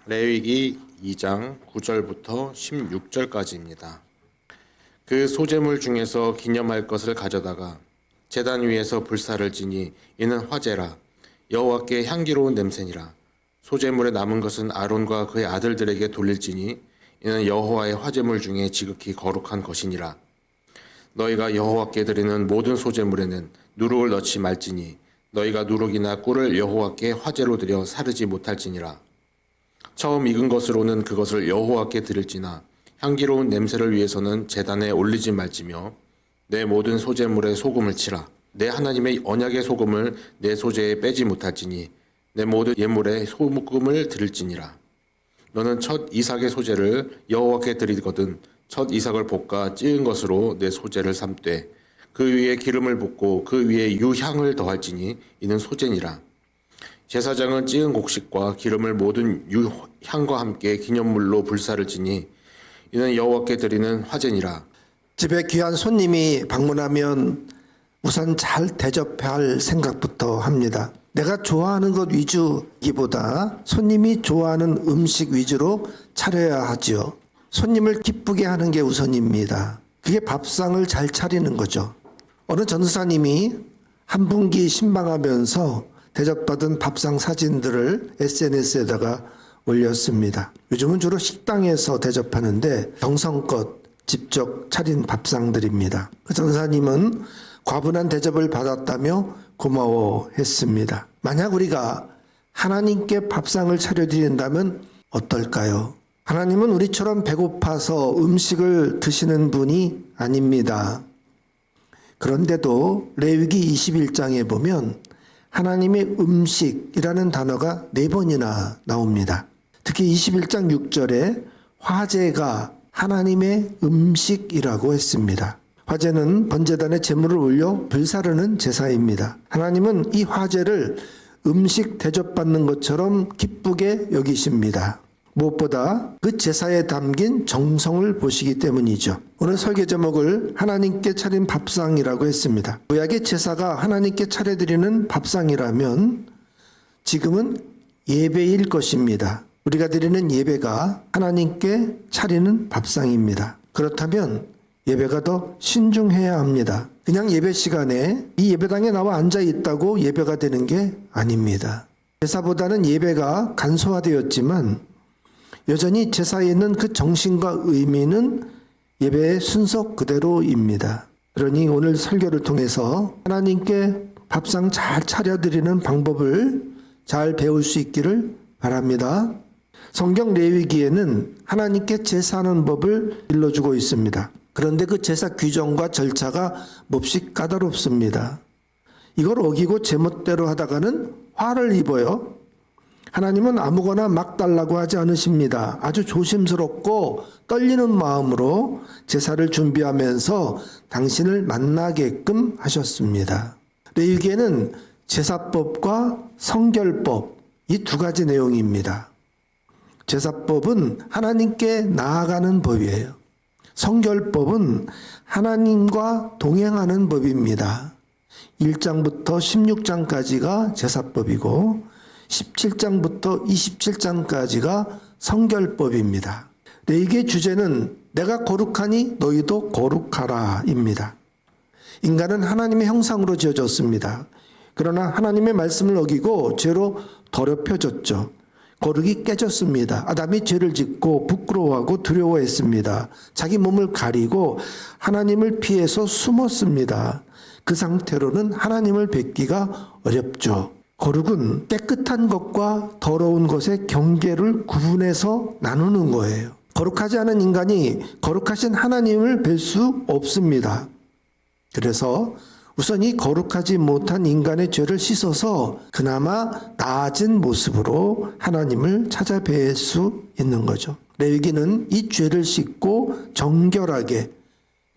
레위기 2장 9절부터 16절까지입니다. 그 소재물 중에서 기념할 것을 가져다가 제단 위에서 불사를 지니 이는 화제라. 여호와께 향기로운 냄새니라. 소재물에 남은 것은 아론과 그의 아들들에게 돌릴지니 이는 여호와의 화제물 중에 지극히 거룩한 것이니라. 너희가 여호와께 드리는 모든 소재물에는 누룩을 넣지 말지니 너희가 누룩이나 꿀을 여호와께 화제로 드려 사르지 못할지니라. 처음 익은 것으로는 그것을 여호와께 드릴지나 향기로운 냄새를 위해서는 제단에 올리지 말지며 내 모든 소재물에 소금을 치라. 내 하나님의 언약의 소금을 내 소재에 빼지 못할지니 내 모든 예물에 소금을 드릴지니라. 너는 첫 이삭의 소재를 여호와께 드리거든 첫 이삭을 볶아 찌은 것으로 내 소재를 삼되 그 위에 기름을 붓고 그 위에 유향을 더할지니 이는 소재니라. 제사장은 찌은 곡식과 기름을 모든 유향과 함께 기념물로 불사를 지니 이는 여호와께 드리는 화제니라. 집에 귀한 손님이 방문하면 우선 잘 대접할 생각부터 합니다. 내가 좋아하는 것 위주기보다 손님이 좋아하는 음식 위주로 차려야 하죠. 손님을 기쁘게 하는 게 우선입니다. 그게 밥상을 잘 차리는 거죠. 어느 전도사님이 한 분기 신방하면서 대접받은 밥상 사진들을 SNS에다가 올렸습니다. 요즘은 주로 식당에서 대접하는데 정성껏 직접 차린 밥상들입니다. 그 전사님은 과분한 대접을 받았다며 고마워했습니다. 만약 우리가 하나님께 밥상을 차려드린다면 어떨까요? 하나님은 우리처럼 배고파서 음식을 드시는 분이 아닙니다. 그런데도 레위기 21장에 보면 하나님의 음식이라는 단어가 4번이나 나옵니다. 특히 21장 6절에 화제가 하나님의 음식이라고 했습니다. 화제는 번제단에 제물을 올려 불사르는 제사입니다. 하나님은 이 화제를 음식 대접받는 것처럼 기쁘게 여기십니다. 무엇보다 그 제사에 담긴 정성을 보시기 때문이죠. 오늘 설교 제목을 하나님께 차린 밥상이라고 했습니다. 구약의 제사가 하나님께 차려드리는 밥상이라면 지금은 예배일 것입니다. 우리가 드리는 예배가 하나님께 차리는 밥상입니다. 그렇다면 예배가 더 신중해야 합니다. 그냥 예배 시간에 이 예배당에 나와 앉아 있다고 예배가 되는 게 아닙니다. 제사보다는 예배가 간소화되었지만 여전히 제사에 있는 그 정신과 의미는 예배의 순서 그대로입니다. 그러니 오늘 설교를 통해서 하나님께 밥상 잘 차려드리는 방법을 잘 배울 수 있기를 바랍니다. 성경 레위기에는 하나님께 제사하는 법을 일러주고 있습니다. 그런데 그 제사 규정과 절차가 몹시 까다롭습니다. 이걸 어기고 제멋대로 하다가는 화를 입어요. 하나님은 아무거나 막 달라고 하지 않으십니다. 아주 조심스럽고 떨리는 마음으로 제사를 준비하면서 당신을 만나게끔 하셨습니다. 레위기에는 제사법과 성결법 이 두 가지 내용입니다. 제사법은 하나님께 나아가는 법이에요. 성결법은 하나님과 동행하는 법입니다. 1장부터 16장까지가 제사법이고 17장부터 27장까지가 성결법입니다. 레위기의 주제는 내가 거룩하니 너희도 거룩하라 입니다. 인간은 하나님의 형상으로 지어졌습니다. 그러나 하나님의 말씀을 어기고 죄로 더럽혀졌죠. 거룩이 깨졌습니다. 아담이 죄를 짓고 부끄러워하고 두려워했습니다. 자기 몸을 가리고 하나님을 피해서 숨었습니다. 그 상태로는 하나님을 뵙기가 어렵죠. 거룩은 깨끗한 것과 더러운 것의 경계를 구분해서 나누는 거예요. 거룩하지 않은 인간이 거룩하신 하나님을 뵐 수 없습니다. 그래서 우선 이 거룩하지 못한 인간의 죄를 씻어서 그나마 나아진 모습으로 하나님을 찾아뵐 수 있는 거죠. 레위기는 이 죄를 씻고 정결하게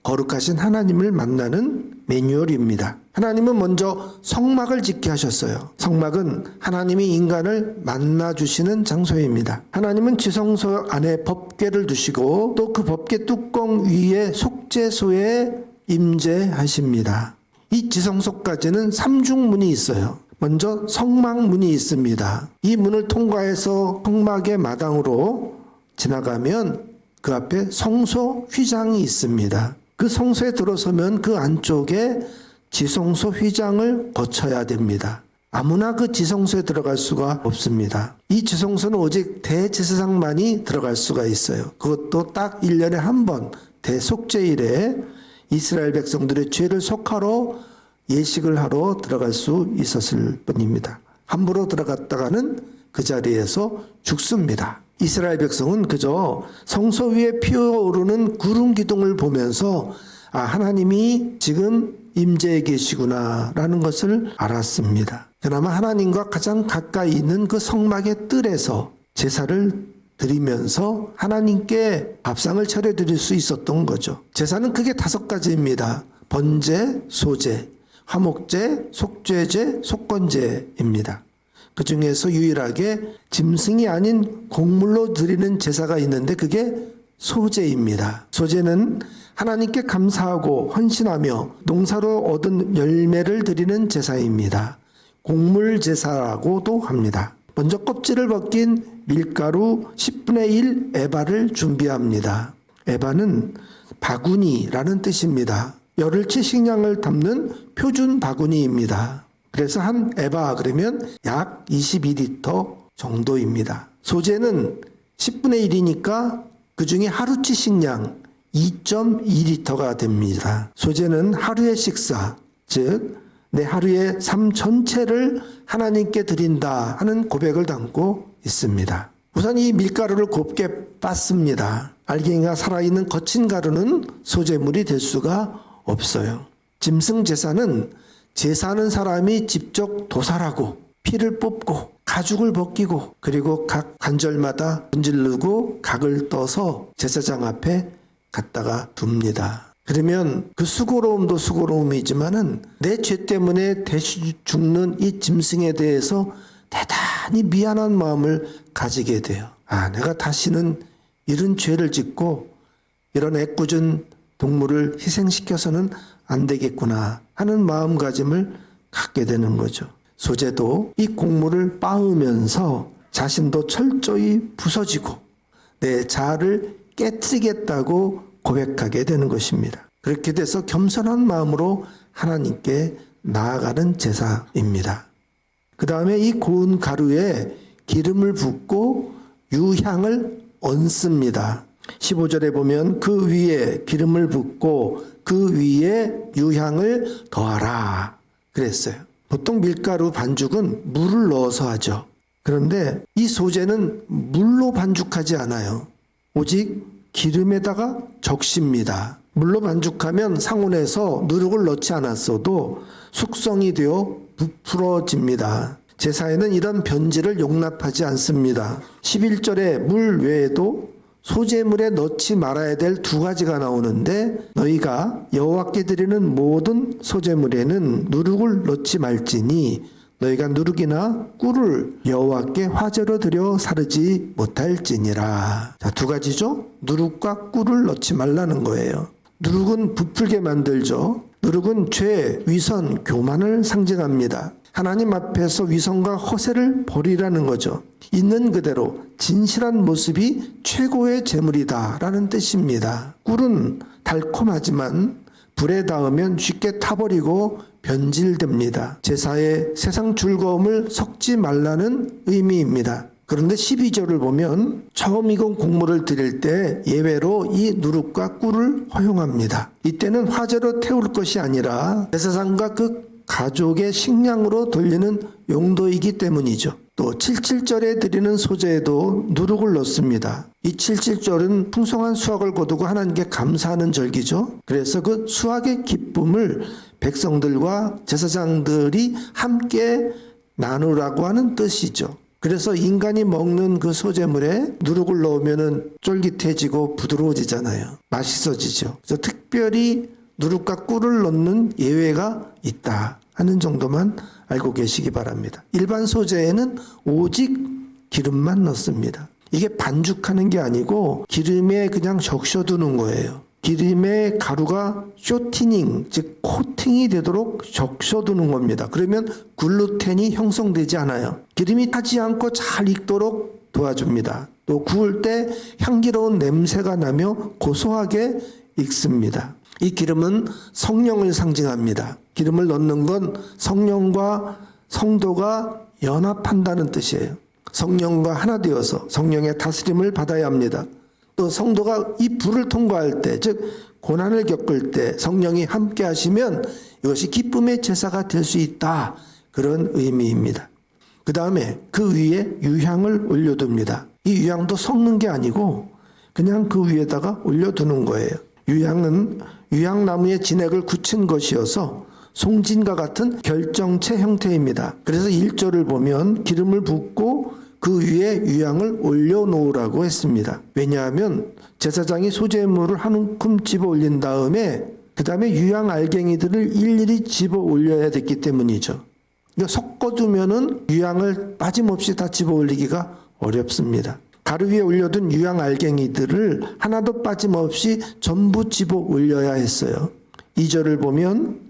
거룩하신 하나님을 만나는 매뉴얼입니다. 하나님은 먼저 성막을 짓게 하셨어요. 성막은 하나님이 인간을 만나주시는 장소입니다. 하나님은 지성소 안에 법궤를 두시고 또 그 법궤 뚜껑 위에 속죄소에 임재하십니다. 이 지성소까지는 삼중문이 있어요. 먼저 성막문이 있습니다. 이 문을 통과해서 성막의 마당으로 지나가면 그 앞에 성소 휘장이 있습니다. 그 성소에 들어서면 그 안쪽에 지성소 휘장을 거쳐야 됩니다. 아무나 그 지성소에 들어갈 수가 없습니다. 이 지성소는 오직 대제사장만이 들어갈 수가 있어요. 그것도 딱 1년에 한 번 대속죄일에 이스라엘 백성들의 죄를 속하러 예식을 하러 들어갈 수 있었을 뿐입니다. 함부로 들어갔다가는 그 자리에서 죽습니다. 이스라엘 백성은 그저 성소 위에 피어오르는 구름 기둥을 보면서 하나님이 지금 임재해 계시구나라는 것을 알았습니다. 그나마 하나님과 가장 가까이 있는 그 성막의 뜰에서 제사를 드리면서 하나님께 밥상을 차려드릴 수 있었던 거죠. 제사는 크게 5가지입니다. 번제, 소제, 화목제, 속죄제, 속건제입니다. 그 중에서 유일하게 짐승이 아닌 곡물로 드리는 제사가 있는데 그게 소제입니다. 소제는 하나님께 감사하고 헌신하며 농사로 얻은 열매를 드리는 제사입니다. 곡물 제사라고도 합니다. 먼저 껍질을 벗긴 밀가루 10분의 1 에바를 준비합니다. 에바는 바구니라는 뜻입니다. 열흘치 식량을 담는 표준 바구니입니다. 그래서 한 에바 그러면 약 22리터 정도입니다. 소제는 10분의 1이니까 그 중에 하루치 식량 2.2리터가 됩니다. 소제는 하루의 식사, 즉 내 하루의 삶 전체를 하나님께 드린다 하는 고백을 담고 있습니다. 우선 이 밀가루를 곱게 빻습니다. 알갱이가 살아있는 거친 가루는 소제물이 될 수가 없어요. 짐승 제사는 제사하는 사람이 직접 도살하고 피를 뽑고 가죽을 벗기고 그리고 각 관절마다 문지르고 각을 떠서 제사장 앞에 갖다가 둡니다. 그러면 그 수고로움도 수고로움이지만은 내 죄 때문에 대신 죽는 이 짐승에 대해서 대단히 미안한 마음을 가지게 돼요. 내가 다시는 이런 죄를 짓고 이런 애꿎은 동물을 희생시켜서는 안 되겠구나 하는 마음가짐을 갖게 되는 거죠. 소제도 이 곡물을 빻으면서 자신도 철저히 부서지고 내 자아를 깨뜨리겠다고 고백하게 되는 것입니다. 그렇게 돼서 겸손한 마음으로 하나님께 나아가는 제사입니다. 그 다음에 이 고운 가루에 기름을 붓고 유향을 얹습니다. 15절에 보면 그 위에 기름을 붓고 그 위에 유향을 더하라 그랬어요. 보통 밀가루 반죽은 물을 넣어서 하죠. 그런데 이 소제는 물로 반죽하지 않아요. 오직 기름에다가 적십니다. 물로 반죽하면 상온에서 누룩을 넣지 않았어도 숙성이 되어 부풀어집니다. 제사에는 이런 변질을 용납하지 않습니다. 11절에 물 외에도 소제물에 넣지 말아야 될 2가지가 나오는데 너희가 여호와께 드리는 모든 소제물에는 누룩을 넣지 말지니 너희가 누룩이나 꿀을 여호와께 화제로 드려 사르지 못할지니라. 자, 2가지죠. 누룩과 꿀을 넣지 말라는 거예요. 누룩은 부풀게 만들죠. 누룩은 죄, 위선, 교만을 상징합니다. 하나님 앞에서 위선과 허세를 버리라는 거죠. 있는 그대로 진실한 모습이 최고의 재물이다라는 뜻입니다. 꿀은 달콤하지만 불에 닿으면 쉽게 타버리고 변질됩니다. 제사에 세상 즐거움을 섞지 말라는 의미입니다. 그런데 12절을 보면 처음 익은 곡물을 드릴 때 예외로 이 누룩과 꿀을 허용합니다. 이때는 화제로 태울 것이 아니라 제사장과 그 가족의 식량으로 돌리는 용도이기 때문이죠. 또 77절에 드리는 소제에도 누룩을 넣습니다. 이 77절은 풍성한 수확을 거두고 하나님께 감사하는 절기죠. 그래서 그 수확의 기쁨을 백성들과 제사장들이 함께 나누라고 하는 뜻이죠. 그래서 인간이 먹는 그 소제물에 누룩을 넣으면 쫄깃해지고 부드러워지잖아요. 맛있어지죠. 그래서 특별히 누룩과 꿀을 넣는 예외가 있다 하는 정도만 알고 계시기 바랍니다. 일반 소제에는 오직 기름만 넣습니다. 이게 반죽하는 게 아니고 기름에 그냥 적셔두는 거예요. 기름의 가루가 쇼티닝, 즉 코팅이 되도록 적셔두는 겁니다. 그러면 글루텐이 형성되지 않아요. 기름이 타지 않고 잘 익도록 도와줍니다. 또 구울 때 향기로운 냄새가 나며 고소하게 익습니다. 이 기름은 성령을 상징합니다. 기름을 넣는 건 성령과 성도가 연합한다는 뜻이에요. 성령과 하나 되어서 성령의 다스림을 받아야 합니다. 또 성도가 이 불을 통과할 때, 즉 고난을 겪을 때 성령이 함께 하시면 이것이 기쁨의 제사가 될 수 있다. 그런 의미입니다. 그 다음에 그 위에 유향을 올려둡니다. 이 유향도 섞는 게 아니고 그냥 그 위에다가 올려두는 거예요. 유향은 유향나무의 진액을 굳힌 것이어서 송진과 같은 결정체 형태입니다. 그래서 1절을 보면 기름을 붓고 그 위에 유향을 올려놓으라고 했습니다. 왜냐하면 제사장이 소제물을 한 움큼 집어 올린 다음에 그 다음에 유향 알갱이들을 일일이 집어 올려야 됐기 때문이죠. 그러니까 섞어두면은 유향을 빠짐없이 다 집어 올리기가 어렵습니다. 가루 위에 올려둔 유향 알갱이들을 하나도 빠짐없이 전부 집어 올려야 했어요. 2절을 보면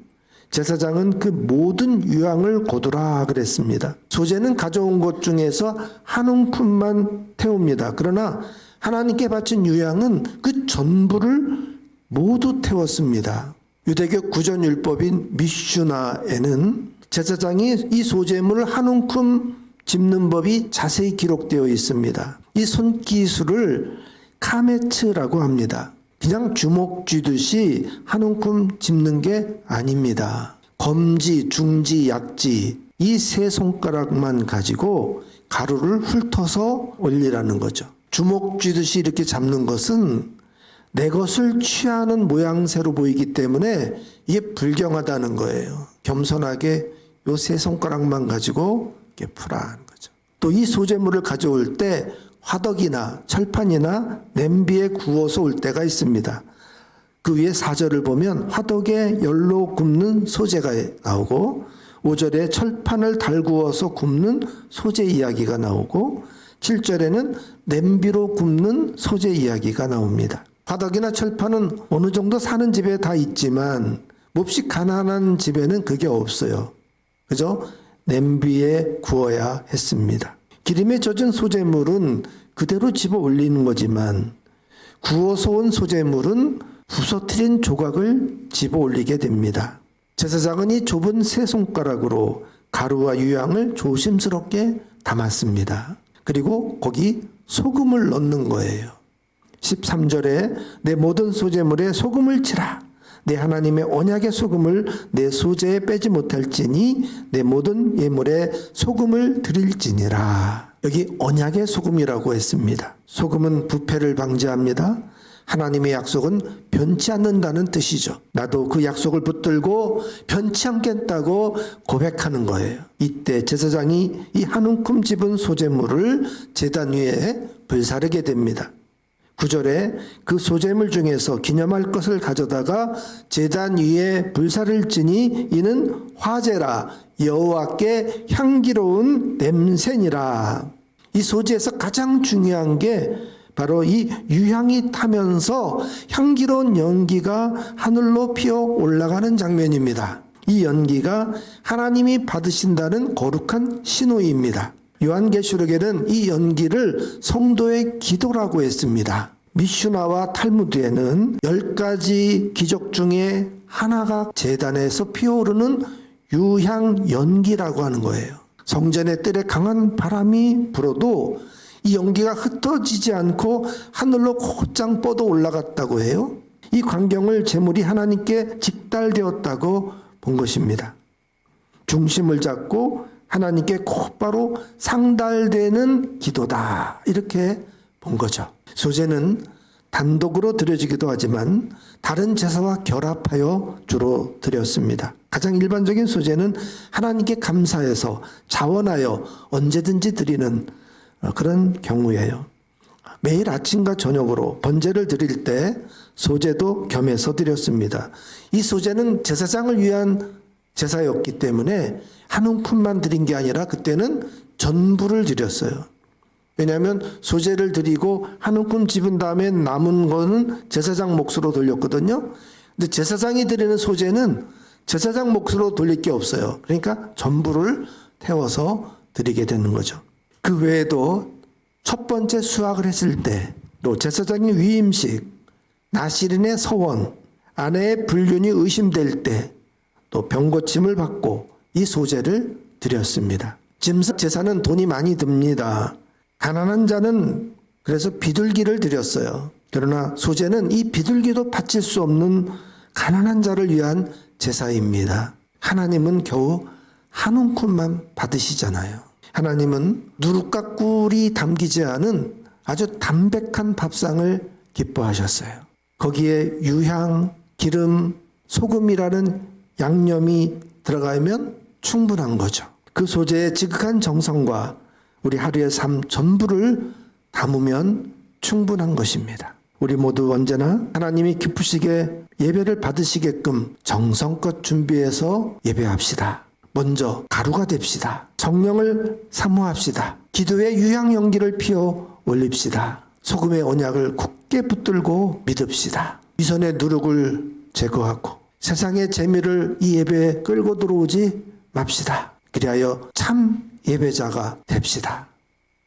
제사장은 그 모든 유향을 거두라 그랬습니다. 소제는 가져온 것 중에서 한 움큼만 태웁니다. 그러나 하나님께 바친 유향은 그 전부를 모두 태웠습니다. 유대교 구전율법인 미슈나에는 제사장이 이 소제물을 한 움큼 집는 법이 자세히 기록되어 있습니다. 이 손기술을 카메츠라고 합니다. 그냥 주먹 쥐듯이 한 움큼 집는 게 아닙니다. 검지, 중지, 약지 이 세 손가락만 가지고 가루를 훑어서 올리라는 거죠. 주먹 쥐듯이 이렇게 잡는 것은 내 것을 취하는 모양새로 보이기 때문에 이게 불경하다는 거예요. 겸손하게 요 세 손가락만 가지고 이렇게 풀라는 거죠. 또 이 소제물을 가져올 때 화덕이나 철판이나 냄비에 구워서 올 때가 있습니다. 그 위에 4절을 보면 화덕에 열로 굽는 소제가 나오고 5절에 철판을 달구어서 굽는 소제 이야기가 나오고 7절에는 냄비로 굽는 소제 이야기가 나옵니다. 화덕이나 철판은 어느 정도 사는 집에 다 있지만 몹시 가난한 집에는 그게 없어요. 그죠? 냄비에 구워야 했습니다. 기름에 젖은 소제물은 그대로 집어 올리는 거지만 구워서 온 소제물은 부서뜨린 조각을 집어 올리게 됩니다. 제사장은 이 좁은 세 손가락으로 가루와 유향을 조심스럽게 담았습니다. 그리고 거기 소금을 넣는 거예요. 13절에 내 모든 소제물에 소금을 치라. 내 하나님의 언약의 소금을 내 소제에 빼지 못할지니 내 모든 예물에 소금을 드릴지니라. 여기 언약의 소금이라고 했습니다. 소금은 부패를 방지합니다. 하나님의 약속은 변치 않는다는 뜻이죠. 나도 그 약속을 붙들고 변치 않겠다고 고백하는 거예요. 이때 제사장이 이 한 움큼 집은 소제물을 제단 위에 불사르게 됩니다. 9절에 그 소제물 중에서 기념할 것을 가져다가 제단 위에 불사를 지니 이는 화제라 여호와께 향기로운 냄새니라. 이 소제에서 가장 중요한 게 바로 이 유향이 타면서 향기로운 연기가 하늘로 피어 올라가는 장면입니다. 이 연기가 하나님이 받으신다는 거룩한 신호입니다. 요한계시록에는 이 연기를 성도의 기도라고 했습니다. 미슈나와 탈무드에는 10가지 기적 중에 하나가 제단에서 피어오르는 유향 연기라고 하는 거예요. 성전의 뜰에 강한 바람이 불어도 이 연기가 흩어지지 않고 하늘로 곧장 뻗어 올라갔다고 해요. 이 광경을 제물이 하나님께 직달되었다고 본 것입니다. 중심을 잡고 하나님께 곧바로 상달되는 기도다. 이렇게 본 거죠. 소제는 단독으로 드려지기도 하지만 다른 제사와 결합하여 주로 드렸습니다. 가장 일반적인 소제는 하나님께 감사해서 자원하여 언제든지 드리는 그런 경우예요. 매일 아침과 저녁으로 번제를 드릴 때 소제도 겸해서 드렸습니다. 이 소제는 제사장을 위한 제사였기 때문에 한 움큼만 드린 게 아니라 그때는 전부를 드렸어요. 왜냐하면 소제를 드리고 한 움큼 집은 다음에 남은 거는 제사장 몫으로 돌렸거든요. 근데 제사장이 드리는 소제는 제사장 몫으로 돌릴 게 없어요. 그러니까 전부를 태워서 드리게 되는 거죠. 그 외에도 첫 번째 수확을 했을 때, 또 제사장의 위임식, 나시린의 서원, 아내의 불륜이 의심될 때, 또 병고침을 받고 이 소제를 드렸습니다. 짐승 제사는 돈이 많이 듭니다. 가난한 자는 그래서 비둘기를 드렸어요. 그러나 소제는 이 비둘기도 바칠 수 없는 가난한 자를 위한 제사입니다. 하나님은 겨우 한 움큼만 받으시잖아요. 하나님은 누룩과 꿀이 담기지 않은 아주 담백한 밥상을 기뻐하셨어요. 거기에 유향, 기름, 소금이라는 양념이 들어가면 충분한 거죠. 그 소재의 지극한 정성과 우리 하루의 삶 전부를 담으면 충분한 것입니다. 우리 모두 언제나 하나님이 기쁘시게 예배를 받으시게끔 정성껏 준비해서 예배합시다. 먼저 가루가 됩시다. 성령을 사모합시다. 기도의 유향 연기를 피워 올립시다. 소금의 언약을 굳게 붙들고 믿읍시다. 위선의 누룩을 제거하고 세상의 재미를 이 예배에 끌고 들어오지 맙시다. 그리하여 참 예배자가 됩시다.